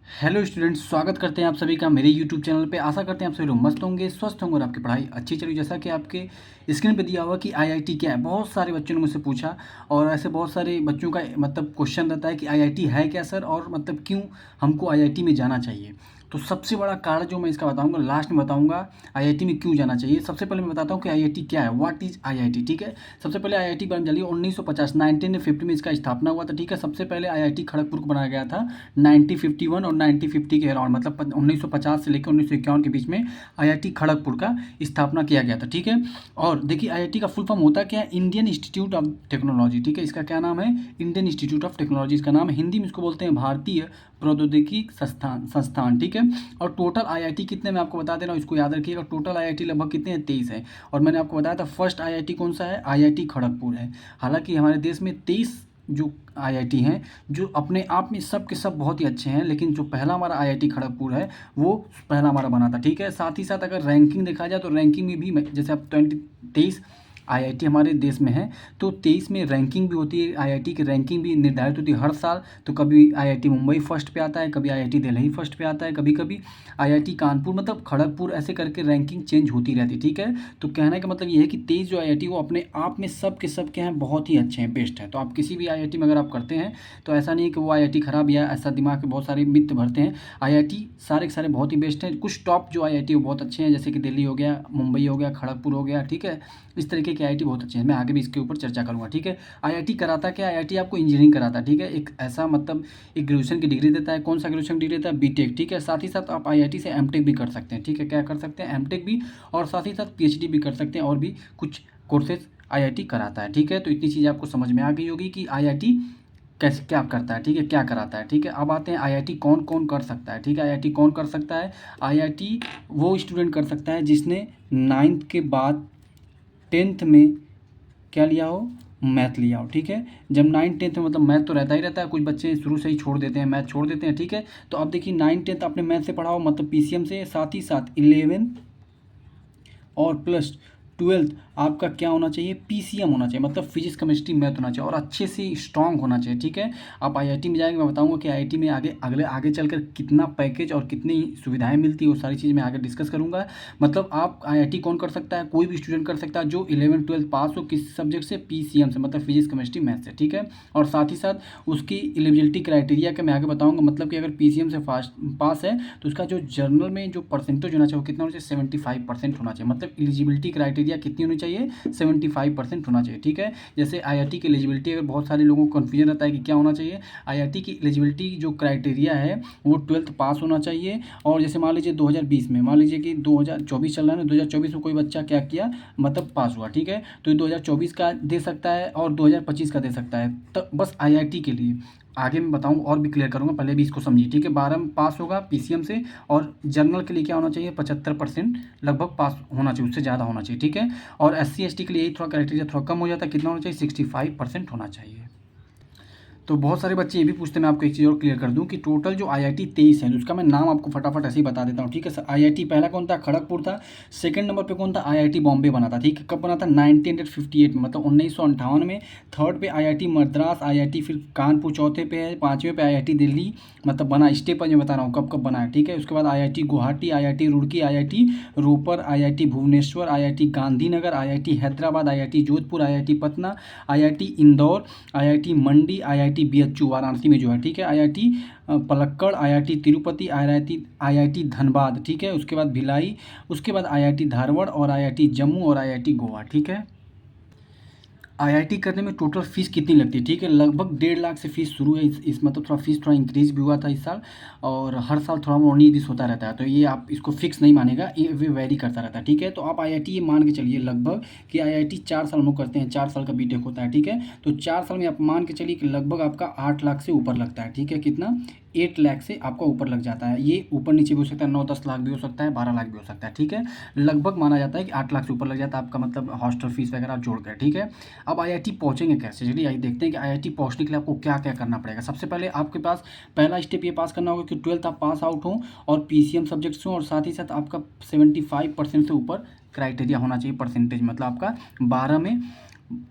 Hello students, स्वागत करते हैं आप सभी का मेरे यूट्यूब चैनल पे। आशा करते हैं आप सभी लोग मस्त होंगे, स्वस्थ होंगे और आपकी पढ़ाई अच्छी चली। जैसा कि आपके स्क्रीन पे दिया हुआ कि आईआईटी क्या है, बहुत सारे बच्चों ने मुझसे पूछा और ऐसे बहुत सारे बच्चों का मतलब क्वेश्चन रहता है कि आईआईटी है क्या सर, और मतलब क्यों हमको आईआईटी में जाना चाहिए। तो सबसे बड़ा कारण जो मैं इसका बताऊंगा, लास्ट में बताऊंगा आईआईटी में क्यों जाना चाहिए। सबसे पहले मैं बताता हूँ कि आईआईटी क्या है, व्हाट इज आईआईटी। ठीक है, सबसे पहले आईआईटी बन जाइए 1950 1950 में इसका स्थापना हुआ था। ठीक है, सबसे पहले आईआईटी खड़गपुर को बनाया गया था 1951 और 1950 के अराउंड, मतलब 1950 से लेकर 1951 के बीच में आईआईटी खड़गपुर का स्थापना किया गया था। ठीक है, और देखिए आईआईटी का फुल फॉर्म होता क्या है, इंडियन इंस्टीट्यूट ऑफ टेक्नोलॉजी। ठीक है, इसका क्या नाम है, इंडियन इंस्टीट्यूट ऑफ टेक्नोलॉजी इसका नाम है। हिंदी में इसको बोलते हैं भारतीय प्रौद्योगिकी संस्थान। ठीक है, और टोटल आईआईटी कितने, मैं आपको बता दे रहा हूँ, इसको याद रखिएगा। टोटल आईआईटी लगभग कितने हैं, 23 है। और मैंने आपको बताया था फर्स्ट आईआईटी कौन सा है, आईआईटी खड़गपुर है। हालांकि हमारे देश में 23 जो आईआईटी हैं, जो अपने आप में सब के सब बहुत ही अच्छे हैं, लेकिन जो पहला हमारा आईआईटी खड़गपुर है वो पहला हमारा बना था। ठीक है, साथ ही साथ अगर रैंकिंग देखा जाए तो रैंकिंग में भी जैसे अब 23 आईआईटी हमारे देश में है, तो 23 में रैंकिंग भी होती है। आईआईटी की रैंकिंग भी निर्धारित होती है हर साल। तो कभी आईआईटी मुंबई फर्स्ट पे आता है, कभी आईआईटी दिल्ली फर्स्ट पे आता है, कभी कभी आईआईटी कानपुर, मतलब खड़गपुर, ऐसे करके रैंकिंग चेंज होती रहती है। ठीक है, तो कहने का मतलब ये है कि 23 जो आईआईटी वो अपने आप में सब के सब के हैं, बहुत ही अच्छे हैं, बेस्ट हैं। तो आप किसी भी आईआईटी में अगर आप करते हैं तो ऐसा नहीं है कि वो आईआईटी खराब, या ऐसा दिमाग में बहुत सारे मिथ भरते हैं। आईआईटी सारे के सारे बहुत ही बेस्ट हैं। कुछ टॉप जो आईआईटी वो बहुत अच्छे हैं, जैसे कि दिल्ली हो गया, मुंबई हो गया, खड़गपुर हो गया। ठीक है, इस तरीके के आईआईटी बहुत अच्छे हैं, मैं आगे भी इसके ऊपर चर्चा करूंगा। ठीक है, आईआईटी कराता क्या, आईआईटी आपको इंजीनियरिंग कराता है। ठीक है, एक ऐसा मतलब एक ग्रेजुएशन की डिग्री देता है। कौन सा ग्रेजुएशन डिग्री देता है, बीटेक। ठीक है, साथ ही साथ आप आईआईटी से एमटेक भी कर सकते हैं। ठीक है, क्या कर सकते हैं, एमटेक भी, और साथ ही साथ पीएचडी भी कर सकते हैं, और भी कुछ कोर्सेज आईआईटी कराता है। ठीक है, तो इतनी चीज़ आपको समझ में आ गई होगी कि आईआईटी कैसे क्या करता है। ठीक है, क्या कराता है। ठीक है, अब आते हैं आईआईटी कौन कौन कर सकता है। ठीक है, आईआईटी कौन कर सकता है, आईआईटी वो स्टूडेंट कर सकता है जिसने 9th के बाद 10th में क्या लिया हो, मैथ लिया हो। ठीक है, जब 9th 10th में, मतलब मैथ तो रहता ही रहता है, कुछ बच्चे शुरू से ही छोड़ देते हैं, मैथ छोड़ देते हैं। ठीक है, तो अब देखिए 9th 10th आपने मैथ से पढ़ा हो, मतलब पीसीएम से, साथ ही साथ 11th और प्लस 12th आपका क्या होना चाहिए, पीसीएम होना चाहिए, मतलब फिजिक्स केमिस्ट्री मैथ होना चाहिए, और अच्छे से स्ट्रांग होना चाहिए। ठीक है, आप आईआईटी में जाएंगे, मैं बताऊंगा कि आईआईटी में आगे चलकर कितना पैकेज और कितनी सुविधाएं मिलती है, वो सारी चीज़ मैं आगे डिस्कस करूंगा। मतलब आप आईआईटी कौन कर सकता है, कोई भी स्टूडेंट कर सकता है जो 11th 12th पास हो, किस सब्जेक्ट से, पीसीएम से, मतलब फिजिक्स केमिस्ट्री मैथ से। ठीक है, और साथ ही साथ उसकी एलिजिबिलिटी क्राइटेरिया का मैं आगे बताऊंगा, मतलब कि अगर पीसीएम से पास है तो उसका जो जर्नल में जो परसेंटेज होना चाहिए वो कितना होना चाहिए, 75% होना चाहिए। मतलब एलिजिबिलिटी क्राइटेरिया कितनी होनी चाहिए, 75% होना चाहिए। ठीक है, जैसे आईआईटी की एलिजिबिलिटी, अगर बहुत सारे लोगों को कन्फ्यूजन रहता है कि क्या होना चाहिए, आईआईटी की एलिजिबिलिटी जो क्राइटेरिया है वो 12th पास होना चाहिए। और जैसे मान लीजिए 2020 में, मान लीजिए कि 2024 चल रहा है ना, 2024 में कोई बच्चा क्या किया, मतलब पास हुआ। ठीक है, तो ये 2024 का दे सकता है और 2025 का दे सकता है, तो बस आईआईटी के लिए। आगे मैं बताऊंगा और भी क्लियर करूंगा, पहले भी इसको समझिए। ठीक है, 12 में पास होगा पीसीएम से, और जर्नल के लिए क्या होना चाहिए, 75% लगभग पास होना चाहिए, उससे ज़्यादा होना चाहिए। ठीक है, और एससी एसटी के लिए यही थोड़ा क्राइटेरिया थोड़ा कम हो जाता है, कितना होना चाहिए, 65% होना चाहिए। तो बहुत सारे बच्चे ये भी पूछते हैं, मैं आपको एक चीज़ और क्लियर कर दूं कि टोटल जो आईआईटी 23 है, उसका मैं नाम आपको फटाफट ऐसे ही बता देता हूँ। ठीक है सर, आईआईटी पहला कौन था, खड़गपुर था। सेकंड नंबर पे कौन था, आईआईटी बॉम्बे बना था। ठीक है, कब बना था, 1958 में, मतलब 1958 में। थर्ड पे आईआईटी मद्रास, आईआईटी फिर कानपुर चौथे पे है, पाँचवें पे आईआईटी दिल्ली, मतलब बना स्टेप पर मैं बता रहा हूँ कब कब बना है। ठीक है, उसके बाद IIT Guwahati, IIT Roorkee, IIT Ropar, IIT Bhubaneswar, IIT Gandhinagar, IIT Hyderabad, IIT Jodhpur, IIT Patna, IIT Indore, IIT Mandi, IIT BHU Varanasi में जो है। ठीक है, IIT Palakkad, IIT Tirupati, IIT IIT Dhanbad. ठीक है, उसके बाद भिलाई, उसके बाद आईआईटी धारवाड़, और आईआईटी जम्मू, और आईआईटी गोवा। ठीक है, आईआईटी करने में टोटल फीस कितनी लगती है। ठीक है, लगभग 1.5 लाख से फीस शुरू है। इस मतलब थोड़ा फीस थोड़ा इंक्रीज भी हुआ था इस साल, और हर साल थोड़ा मोड़ा 19-20 होता रहता है, तो ये आप इसको फिक्स नहीं मानेगा, ये वेरी करता रहता है। ठीक है, तो आप आईआईटी ये मान के चलिए लगभग कि आईआईटी 4 साल हम लोग करते हैं, 4 साल का बीटेक होता है। ठीक है, तो 4 साल में आप मान के चलिए कि लगभग आपका 8 लाख से ऊपर लगता है। ठीक है, कितना, 8 लाख से आपका ऊपर लग जाता है। ये ऊपर नीचे भी हो सकता है, 9-10 लाख भी हो सकता है, 12 लाख भी हो सकता है। ठीक है, लगभग माना जाता है कि 8 लाख से ऊपर लग जाता है आपका, मतलब हॉस्टल फीस वगैरह आप जोड़ कर। ठीक है, अब आईआईटी पहुंचेंगे कैसे, चलिए आइए देखते हैं कि आईआईटी पहुंचने के लिए आपको क्या क्या करना पड़ेगा। सबसे पहले आपके पास पहला स्टेप ये पास करना होगा कि 12th आप पास आउट हो और पीसीएम सब्जेक्ट्स हो, और साथ ही साथ आपका 75% से ऊपर क्राइटेरिया होना चाहिए परसेंटेज, मतलब आपका 12 में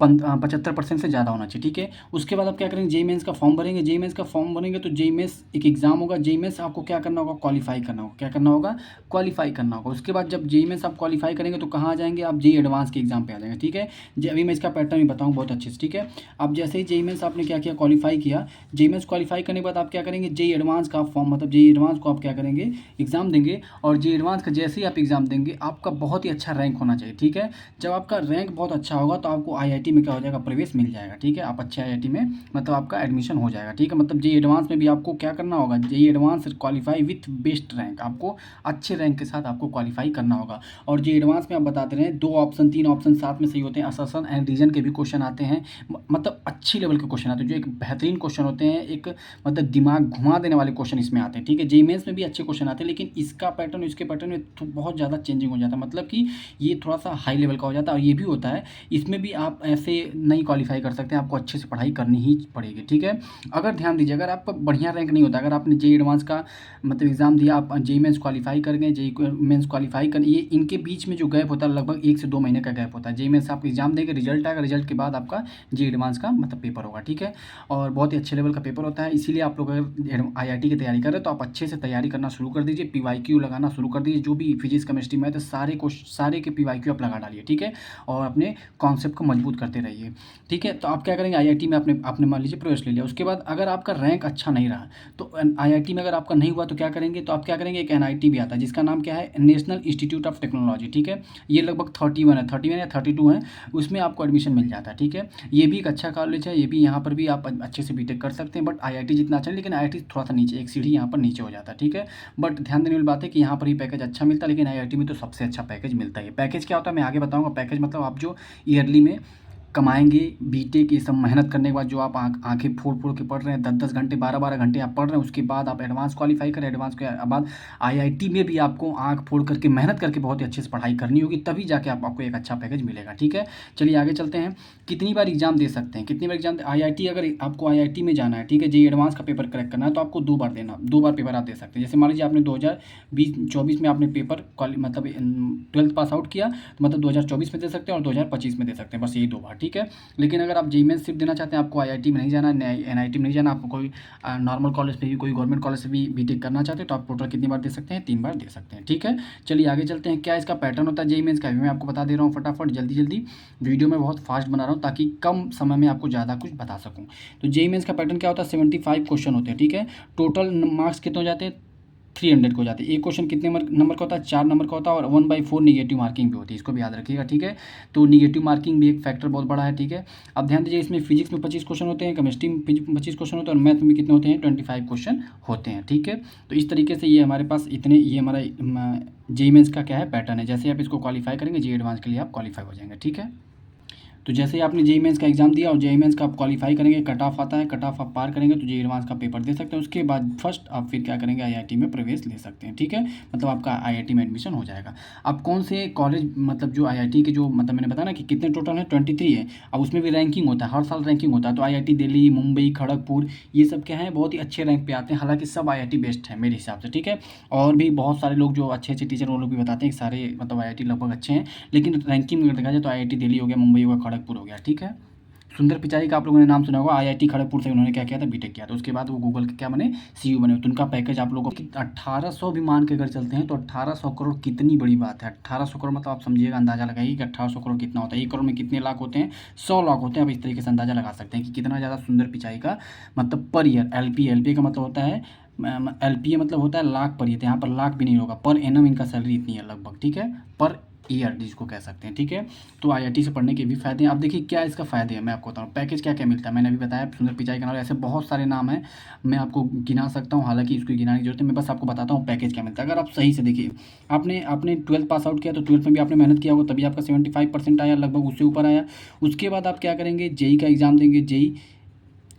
75% से ज़्यादा होना चाहिए, ठीक है। उसके बाद आप क्या करेंगे, जेईई मेंस का फॉर्म भरेंगे। जेईई मेंस का फॉर्म भरेंगे तो जेईई मेंस एक एग्ज़ाम होगा। जेईई मेंस आपको क्या करना होगा, क्वालीफाई करना होगा। क्या करना होगा, क्वालीफाई करना होगा। उसके बाद जब जेईई मेंस आप क्वालीफाई करेंगे तो कहाँ आ जाएंगे, आप जेईई एडवांस के एग्जाम पे आ जाएंगे, ठीक है। अभी मैं इसका पैटर्न भी बताऊँ बहुत अच्छे से, ठीक है। अब जैसे ही जेईई मेंस आपने क्या किया, क्वालीफाई किया। जेईई मेंस क्वालीफाई करने के बाद आप क्या करेंगे, जेईई एडवांस का फॉर्म, मतलब जेईई एडवांस को आप क्या करेंगे, एग्जाम देंगे। और जेईई एडवांस का जैसे ही आप एग्जाम देंगे, आपका बहुत ही अच्छा रैंक होना चाहिए, ठीक है। जब आपका रैंक बहुत अच्छा होगा तो आपको आईआईटी में क्या हो जाएगा, प्रवेश मिल जाएगा, ठीक है। आप अच्छे आईआईटी में मतलब आपका एडमिशन हो जाएगा, ठीक है। मतलब जेईई एडवांस में भी आपको क्या करना होगा, JEE advance qualify with best rank, आपको अच्छे रैंक के साथ आपको क्वालीफाई करना होगा। और जेईई एडवांस में आप बताते रहे 2 ऑप्शन 3 ऑप्शन साथ में सही होते हैं। असर्शन एंड रीजन के भी क्वेश्चन आते हैं, मतलब अच्छी लेवल के क्वेश्चन आते हैं, जो एक बेहतरीन क्वेश्चन होते हैं, एक मतलब दिमाग घुमा देने वाले क्वेश्चन इसमें आते हैं, ठीक है। जेईई मेंस में भी अच्छे क्वेश्चन आते हैं, लेकिन इसका पैटर्न इसके पैटर्न में तो बहुत ज़्यादा चेंजिंग हो जाता है, मतलब कि ये थोड़ा सा हाई लेवल का हो जाता है। और ये भी होता है, इसमें भी आप ऐसे नहीं क्वालीफाई कर सकते हैं, आपको अच्छे से पढ़ाई करनी ही पड़ेगी, ठीक है। अगर ध्यान दीजिए, अगर आपका बढ़िया रैंक नहीं होता, अगर आपने जेईई एडवांस का मतलब एग्जाम दिया, आप जेईई मेंस क्वालीफाई कर गए, जेईई मेंस क्वालीफाई कर, ये इनके बीच में जो गैप होता है लगभग 1 से 2 महीने का गैप होता है। जेईई मेंस आप एग्जाम देंगे, रिजल्ट आएगा, रिजल्ट के बाद आपका जेईई एडवांस का मतलब पेपर होगा, ठीक है। और बहुत ही अच्छे लेवल का पेपर होता है, इसीलिए आप लोग अगर आईआईटी की तैयारी कर रहे हैं तो आप अच्छे से तैयारी करना शुरू कर दीजिए। पीवाईक्यू लगाना शुरू कर दीजिए, जो भी फिजिक्स केमिस्ट्री मैथ सारे के पीवाईक्यू आप लगा डालिए, ठीक है। और अपने कॉन्सेप्ट को मजबूत करते रहिए, ठीक है। तो आप क्या करेंगे, आईआईटी में आपने मान लीजिए प्रवेश ले लिया। उसके बाद अगर आपका रैंक अच्छा नहीं रहा तो आईआईटी में अगर आपका नहीं हुआ तो क्या करेंगे, तो आप क्या करेंगे, एक एनआईटी भी आता है जिसका नाम क्या है, नेशनल इंस्टीट्यूट ऑफ टेक्नोलॉजी, ठीक है। ये लगभग 31 या 32 है, उसमें आपको एडमिशन मिल जाता है, ठीक है। ये भी एक अच्छा कॉलेज है, ये भी यहाँ पर भी आप अच्छे से बीटेक कर सकते हैं, बट आईआईटी जितना अच्छा है, लेकिन आईआईटी थोड़ा सा नीचे, एक सीढ़ी यहाँ पर नीचे हो जाता है, ठीक है। बट ध्यान देने वाली बात है कि यहाँ पर ही पैकेज अच्छा मिलता है, लेकिन आईआईटी में तो सबसे अच्छा पैकेज मिलता है। पैकेज क्या होता है मैं आगे बताऊँगा। पैकेज मतलब आप जो ईयरली में कमाएँगे, बीटेक ये सब मेहनत करने के बाद जो आप आँखें फोड़-फोड़ के पढ़ रहे हैं, 10-10 घंटे, 12-12 घंटे आप पढ़ रहे हैं, उसके बाद आप एडवांस क्वालीफाई करें, एडवांस के बाद आईआईटी में भी आपको आँख फोड़ करके मेहनत करके बहुत ही अच्छे से पढ़ाई करनी होगी, तभी जाके आपको एक अच्छा पैकेज मिलेगा, ठीक है। चलिए आगे चलते हैं। कितनी बार एग्ज़ाम दे सकते हैं, कितनी बार एग्ज़ाम आईआईटी, अगर आपको आईआईटी में जाना है, ठीक है, जेईई एडवांस का पेपर क्रैक करना है तो आपको 2 बार देना, 2 बार पेपर आप दे सकते हैं। जैसे मान लीजिए आपने 2024 में आपने पेपर मतलब 12th पास आउट किया, तो मतलब 2024 में दे सकते हैं और 2025 में दे सकते हैं, बस यही 2 बार, ठीक है। लेकिन अगर आप जेईई मेंस सिर्फ देना चाहते हैं, आपको आईआईटी में नहीं जाना, एनआईटी में नहीं जाना, आपको कोई नॉर्मल कॉलेज में भी, कोई गवर्नमेंट कॉलेज से भी बीटेक करना चाहते हैं, तो आप टोटल कितनी बार दे सकते हैं, 3 बार दे सकते हैं, ठीक है। चलिए आगे चलते हैं। क्या इसका पैटर्न होता है जेईई मेंस का, मैं आपको बता दे रहा हूँ फटाफट, जल्दी जल्दी। वीडियो में बहुत फास्ट बना रहा हूँ ताकि कम समय में आपको ज़्यादा कुछ बता सकूँ। तो जेईई मेंस का पैटर्न क्या होता है, 75 क्वेश्चन होते हैं, ठीक है। टोटल मार्क्स कितने हो जाते हैं, 300 को जाते हैं। एक क्वेश्चन कितने नंबर का होता है, 4 नंबर का होता है, और 1/4 निगेटिव मार्किंग भी होती है, इसको भी याद रखिएगा, ठीक है। तो निगेटिव मार्किंग भी एक फैक्टर बहुत बड़ा है, ठीक है। अब ध्यान दीजिए, इसमें फिजिक्स में 25 क्वेश्चन होते हैं, केमिस्ट्री में 25 क्वेश्चन होते हैं, और मैथ में कितने होते हैं, 25 क्वेश्चन होते हैं, ठीक है। तो इस तरीके से ये हमारे पास इतने, ये हमारा जेईई मेंस का क्या है पैटर्न है। जैसे आप इसको क्वालीफाई करेंगे, जेईई एडवांस के लिए आप क्वालीफाई हो जाएंगे, ठीक है। तो जैसे ही आपने जेईई मेंस का एग्जाम दिया और जेईई मेंस का आप क्वालीफाई करेंगे, कट ऑफ आता है, कट ऑफ आप पार करेंगे तो जेईई एडवांस का पेपर दे सकते हैं। उसके बाद फर्स्ट आप फिर क्या करेंगे, आईआईटी में प्रवेश ले सकते हैं, ठीक है। मतलब आपका आईआईटी में एडमिशन हो जाएगा। अब कौन से कॉलेज, मतलब जो आईआईटी के जो, मतलब मैंने बताया ना कि कितने टोटल है, 23 है। अब उसमें भी रैंकिंग होता है, हर साल रैंकिंग होता है। तो आईआईटी दिल्ली, मुंबई, खड़गपुर, ये सब क्या है, बहुत ही अच्छे रैंक पे आते हैं। हालांकि सब आईआईटी बेस्ट है मेरे हिसाब से, ठीक है। और भी बहुत सारे लोग जो अच्छे अच्छे टीचर, वो लोग भी बताते हैं कि सारे मतलब आईआईटी लगभग अच्छे हैं, लेकिन रैंकिंग में अगर देखा जाए तो आईआईटी दिल्ली हो गया, मुंबई हो गया, खड़गपुर हो गया, ठीक है। सुंदर पिचाई का आप लोगों ने नाम सुना होगा, आईआईटी खड़गपुर से उन्होंने क्या किया था, बीटेक किया था। उसके बाद वो गूगल के क्या बने, सीईओ बने। तो उनका पैकेज आप लोगों को 1800 भी मान के अगर चलते हैं तो 1800 करोड़ कितनी बड़ी बात है। 1800 करोड़ मतलब आप समझिएगा, अंदाजा लगाइए कि 1800 करोड़ कितना होता है। 1 करोड़ में कितने लाख होते हैं, 100 लाख होते हैं। अब इस तरीके से अंदाजा लगा सकते हैं कि कितना ज़्यादा सुंदर पिचाई का मतलब पर ईयर, एलपी का मतलब होता है, एलपीए मतलब होता है लाख पर ईयर, यहाँ पर लाख भी नहीं होगा, पर एनम इनका सैलरी इतनी है लगभग, ठीक है, पर ईयर जिसको कह सकते हैं, ठीक है। तो आईआईटी से पढ़ने के भी फ़ायदे हैं। अब देखिए क्या इसका फ़ायदे हैं, मैं आपको बताऊँ पैकेज क्या क्या मिलता है। मैंने अभी बताया सुंदर पिचाई का नाम, ऐसे बहुत सारे नाम हैं, मैं आपको गिना सकता हूँ, हालांकि इसको गिनाने की जरूरत है, मैं बस आपको बताता हूँ पैकेज क्या मिलता है। अगर आप सही से देखिए, आपने आपने 12th पास आउट किया तो 12th में भी आपने मेहनत किया होगा, तभी आपका 75% आया, लगभग उससे ऊपर आया। उसके बाद आप क्या करेंगे, जेईई का एग्ज़ाम देंगे, जेईई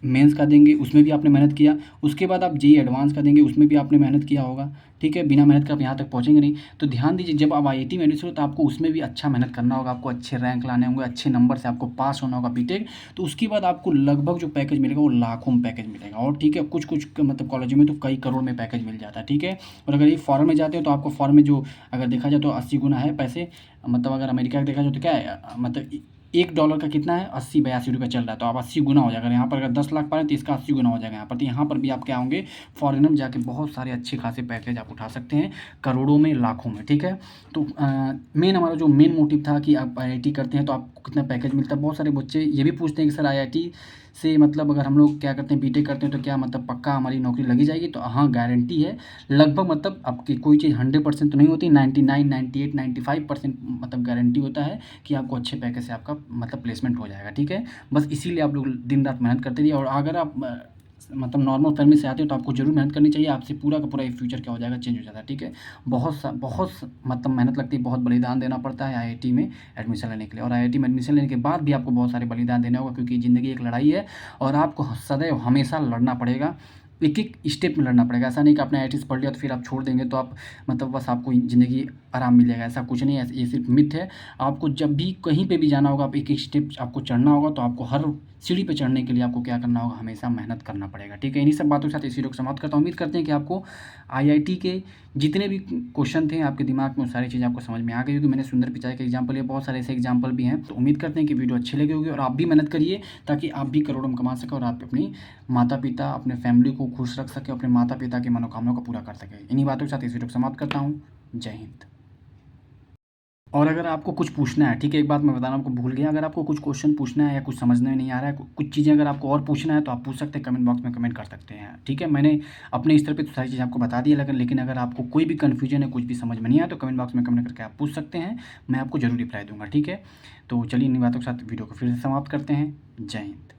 मेंस का देंगे, उसमें भी आपने मेहनत किया। उसके बाद आप जेईई एडवांस का देंगे, उसमें भी आपने मेहनत किया होगा, ठीक है। बिना मेहनत के आप यहाँ तक पहुँचेंगे नहीं। तो ध्यान दीजिए, जब आप आईआईटी में एडमिशन हो तो आपको उसमें भी अच्छा मेहनत करना होगा, आपको अच्छे रैंक लाने होंगे, अच्छे नंबर से आपको पास होना होगा बीटेक। तो उसके बाद आपको लगभग जो पैकेज मिलेगा वो लाखों में पैकेज मिलेगा, और ठीक है, कुछ कुछ मतलब कॉलेजों में तो कई करोड़ में पैकेज मिल जाता है, ठीक है। और अगर ये फॉरेन में जाते हो तो आपको फॉरेन में जो अगर देखा जाए तो 80 गुना है पैसे, मतलब अगर अमेरिका का देखा जाए तो क्या है, मतलब $1 का कितना है, 80-82 रुपये चल रहा है, तो आप 80 गुना हो जाएगा। यहाँ पर अगर 10 लाख पा रहे हैं तो इसका 80 गुना हो जाएगा यहाँ पर। तो यहाँ पर भी आप क्या होंगे, फॉरेनर में जाके बहुत सारे अच्छे खासे पैकेज आप उठा सकते हैं, करोड़ों में, लाखों में, ठीक है। तो मेन हमारा जो मेन मोटिव था कि आप IIT करते हैं तो आपको कितना पैकेज मिलता है। बहुत सारे बच्चे ये भी पूछते हैं कि सर IIT से मतलब अगर हम लोग क्या करते हैं, बीटेक करते हैं तो क्या मतलब पक्का हमारी नौकरी लगी जाएगी? तो हाँ, गारंटी है लगभग, मतलब आपकी कोई चीज़ 100% तो नहीं होती, 99, 98, 95% मतलब गारंटी होता है कि आपको अच्छे पैकेज से आपका मतलब प्लेसमेंट हो जाएगा, ठीक है। बस इसीलिए आप लोग दिन रात मेहनत करते रहिए। और अगर आप मतलब नॉर्मल फैमिली से आते हो तो आपको ज़रूर मेहनत करनी चाहिए, आपसे पूरा का पूरा ये फ्यूचर क्या हो जाएगा, चेंज हो जाता है, ठीक है। मतलब मेहनत लगती है, बहुत बलिदान देना पड़ता है IIT में एडमिशन लेने के लिए। और IIT में एडमिशन लेने के बाद भी आपको बहुत सारे बलिदान देना होगा, क्योंकि ज़िंदगी एक लड़ाई है और आपको सदैव हमेशा लड़ना पड़ेगा, एक-एक स्टेप में लड़ना पड़ेगा। ऐसा नहीं कि आपने IIT से पढ़ लिया तो फिर आप छोड़ देंगे तो आप मतलब बस आपको ज़िंदगी आराम मिल जाएगा, ऐसा कुछ नहीं है, ये सिर्फ मिथ है। आपको जब भी कहीं पे भी जाना होगा, आप एक-एक स्टेप आपको चढ़ना होगा, तो आपको हर सीढ़ी पे चढ़ने के लिए आपको क्या करना होगा, हमेशा मेहनत करना पड़ेगा, ठीक है। इन्हीं सब बातों के साथ इस वीडियो को समाप्त करता हूँ। उम्मीद करते हैं कि आपको IIT के जितने भी क्वेश्चन थे आपके दिमाग में, वो सारी चीज़ें आपको समझ में आ गई होगी। मैंने सुंदर पिचाई का एग्जाम्पल लिया, बहुत सारे ऐसे एग्जाम्पल भी हैं। तो उम्मीद करते हैं कि वीडियो अच्छी लगी होगी और आप भी मेहनत करिए, ताकि आप भी करोड़ों में कमा सकें और आप अपनी माता-पिता, अपने फैमिली को खुश रख सकें, अपने माता-पिता की मनोकामनाओं को पूरा कर सकें। इन्हीं बातों के साथ इस वीडियो को समाप्त करता हूँ। जय हिंद। और अगर आपको कुछ पूछना है, ठीक है, एक बात मैं बताना आपको भूल गया, अगर आपको कुछ क्वेश्चन पूछना है या कुछ समझ में नहीं आ रहा है, कुछ चीज़ें अगर आपको और पूछना है तो आप पूछ सकते हैं, कमेंट बॉक्स में कमेंट कर सकते हैं, ठीक है। मैंने अपने स्तर पे तो सारी चीज़ें आपको बता दी है, लेकिन अगर आपको कोई भी कन्फ्यूजन है, कुछ भी समझ में नहीं आया तो कमेंट बॉक्स में कमेंट करके आप पूछ सकते हैं, मैं आपको ज़रूर रिप्लाई दूँगा, ठीक है। तो चलिए इन्हीं बातों के साथ वीडियो को फिर से समाप्त करते हैं। जय हिंद।